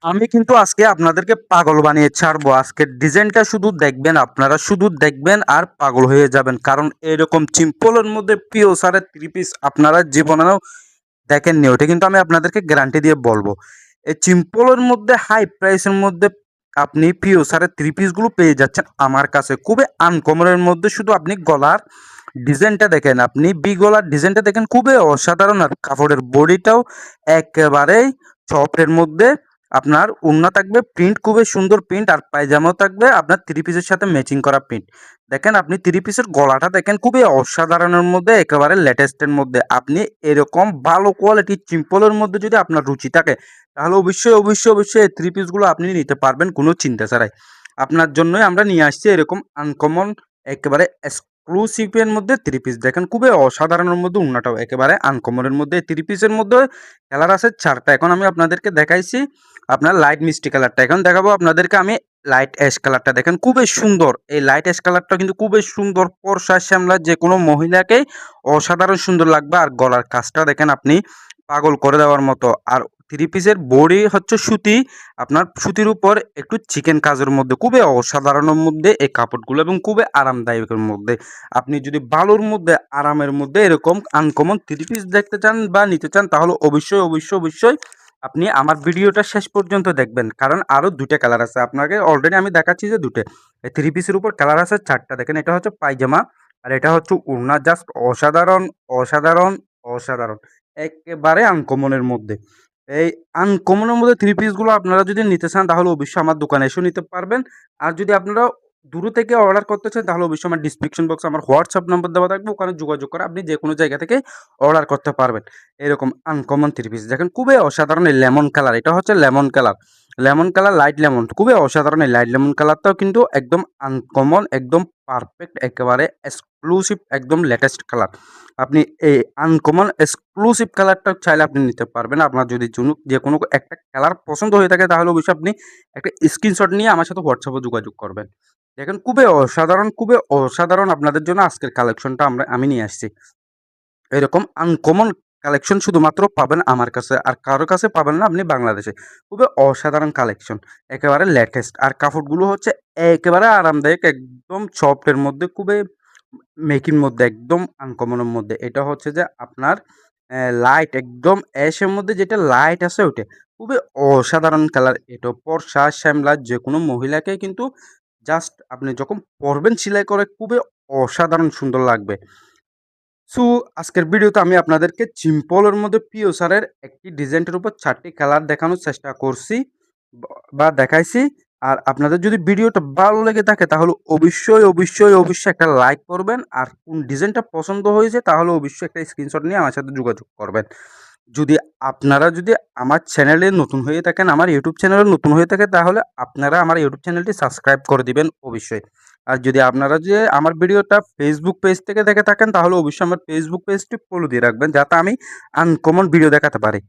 আমি কিন্তু আজকে আপনাদেরকে পাগল বানিয়ে ছাড়বো। আজকের ডিজাইনটা শুধু দেখবেন, আপনারা শুধু দেখবেন আর পাগল হয়ে যাবেন। কারণ এরকম সিম্পলের মধ্যে পিওসারের 3 পিস আপনারা জীবনেও দেখেননি। ওটা কিন্তু আমি আপনাদেরকে গ্যারান্টি দিয়ে বলবো। এই সিম্পলের মধ্যে হাই প্রাইসের মধ্যে আপনি পিওসারের 3 পিসগুলো পেয়ে যাচ্ছেন আমার কাছে। খুবই আনকমনের মধ্যে শুধু আপনি গলার ডিজাইনটা দেখেন, আপনি গলার ডিজাইনটা দেখেন খুবই অসাধারণ। আর কাপড়ের বডিটাও একেবারেই সফটের মধ্যে আপনার ওড়না থাকবে প্রিন্ট খুবই সুন্দর প্রিন্ট, আর পায়জামাও থাকবে আপনার 3 পিসের সাথে ম্যাচিং করা প্রিন্ট। দেখেন আপনি 3 পিসের গলাটা দেখেন খুবই অসাধারণের মধ্যে একেবারে লেটেস্টের মধ্যে। আপনি এরকম ভালো কোয়ালিটির সিম্পলের মধ্যে যদি আপনার রুচি থাকে তাহলে অবশ্যই এই 3 পিসগুলো আপনি নিতে পারবেন কোনো চিন্তা ছাড়াই। আপনার জন্যই আমরা নিয়ে আসছি এরকম আনকমন একেবারে এক্সক্লুসিভের মধ্যে 3 পিস। দেখেন খুবই অসাধারণের মধ্যে ওড়নাটাও একেবারে আনকমনের মধ্যে। 3 পিসের মধ্যে কালার আছে 4 টা। এখন আমি আপনাদেরকে দেখাইছি আপনার লাইট মিষ্টি কালারটা। এখন দেখাবো আপনাদেরকে আমি লাইট অ্যাশ কালারটা। দেখেন খুবই সুন্দর। এই লাইট অ্যাশ কালারটা কিন্তু খুবই সুন্দর। ফর্সা শ্যামলা যেকোনো মহিলাকেই অসাধারণ সুন্দর লাগবে। আর গলার কাজটা দেখেন আপনি পাগল করে দেওয়ার মতো। আর 3 পিসের বডি হচ্ছে সুতি। আপনার সুতির উপর একটু চিকেন কাজের মধ্যে খুবই অসাধারণের মধ্যে এই কাপড়গুলো এবং খুবই আরামদায়কের মধ্যে। আপনি যদি ভালোর মধ্যে আরামের মধ্যে এরকম আনকমন 3 পিস দেখতে চান বা নিতে চান তাহলে অবশ্যই আপনি আমার ভিডিওটা শেষ পর্যন্ত দেখবেন। কারণ আরো ২ টা কালার আছে। আপনাকে অলরেডি আমি দেখাচ্ছি যে ২ টা। এই 3 পিসের উপর কালার আছে ৪ টা। দেখেন এটা হচ্ছে পায়জামা আর এটা হচ্ছে ওড়না। জাস্ট অসাধারণ, অসাধারণ, অসাধারণ। একেবারে আনকমনের মধ্যে। এই আনকমনের মধ্যে 3 পিসগুলো আপনারা যদি নিতে চান তাহলে অবশ্যই আমার দোকানে এসেও নিতে পারবেন। আর যদি আপনারা দূর থেকে অর্ডার করতে চান তাহলে অবশ্যই আমার ডেসক্রিপশন বক্সে আমার হোয়াটসঅ্যাপ নাম্বার দেওয়া থাকবে। ওখানে যোগাযোগ করে আপনি যেকোনো জায়গা থেকে অর্ডার করতে পারবেন। এরকম আনকমন 3 পিস দেখেন খুবই অসাধারণ এই লেমন কালার। এটা হচ্ছে lemon colour. Lemon colour, light lemon খুবই অসাধারণ। এই লাইট লেমন কালারটাও কিন্তু একদম আনকমন, একদম পারফেক্ট, একেবারে এক্সক্লুসিভ, একদম লেটেস্ট কালার। আপনি এই আনকমন এক্সক্লুসিভ কালারটা চাইলে আপনি নিতে পারবেন। আপনার যদি যেকোনো একটা কালার পছন্দ হয়ে থাকে তাহলে অবশ্যই আপনি একটা স্ক্রিনশট নিয়ে আমার সাথে হোয়াটসঅ্যাপে যোগাযোগ করবেন। দেখেন খুবই অসাধারণ আপনাদের জন্য আজকের কালেকশনটা আমি নিয়ে আসছি। এরকম আনকমন কালেকশন শুধুমাত্র পাবেন আমার কাছে। আর কারো কাছে পাবেন না আপনি বাংলাদেশে। খুবই অসাধারণ কালেকশন। একেবারে লেটেস্ট। আর কাপড়গুলো হচ্ছে একেবারে আরামদায়ক, একদম সফটের মধ্যে খুবই মেকিং মধ্যে একদম আনকমনের মধ্যে। এটা হচ্ছে যে আপনার লাইট একদম অ্যাশের মধ্যে যেটা লাইট আছে ওইটা। খুবই অসাধারণ কালার। এটাও ফর্সা শ্যামলা যেকোনো মহিলাকে কিন্তু জাস্ট আপনি যখন পরবেন সেলাই করে খুবই অসাধারণ সুন্দর লাগবে। সো আজকের ভিডিওতে আমি আপনাদেরকে সিম্পলের মধ্যে পিওসারের একটি ডিজাইনের উপর ৪ টি কালার দেখানোর চেষ্টা করছি বা দেখাইছি। আর আপনাদের যদি ভিডিওটা ভালো লেগে থাকে তাহলে অবশ্যই একটা লাইক করবেন। আর কোন ডিজাইনটা পছন্দ হয়েছে তাহলে অবশ্যই একটা স্ক্রিনশট নিয়ে আমার সাথে যোগাযোগ করবেন। যদি আপনারা যদি আমার চ্যানেলে নতুন হয়ে থাকেন, আমার ইউটিউব চ্যানেলে নতুন হয়ে থাকে তাহলে আপনারা আমার ইউটিউব চ্যানেলটি সাবস্ক্রাইব করে দিবেন অবশ্যই। আর যদি আপনারা যে আমার ভিডিওটা ফেসবুক পেজ থেকে দেখে থাকেন তাহলে অবশ্যই আমার ফেসবুক পেজটি ফলো দিয়ে রাখবেন যাতে আমি আনকমন ভিডিও দেখাতে পারি।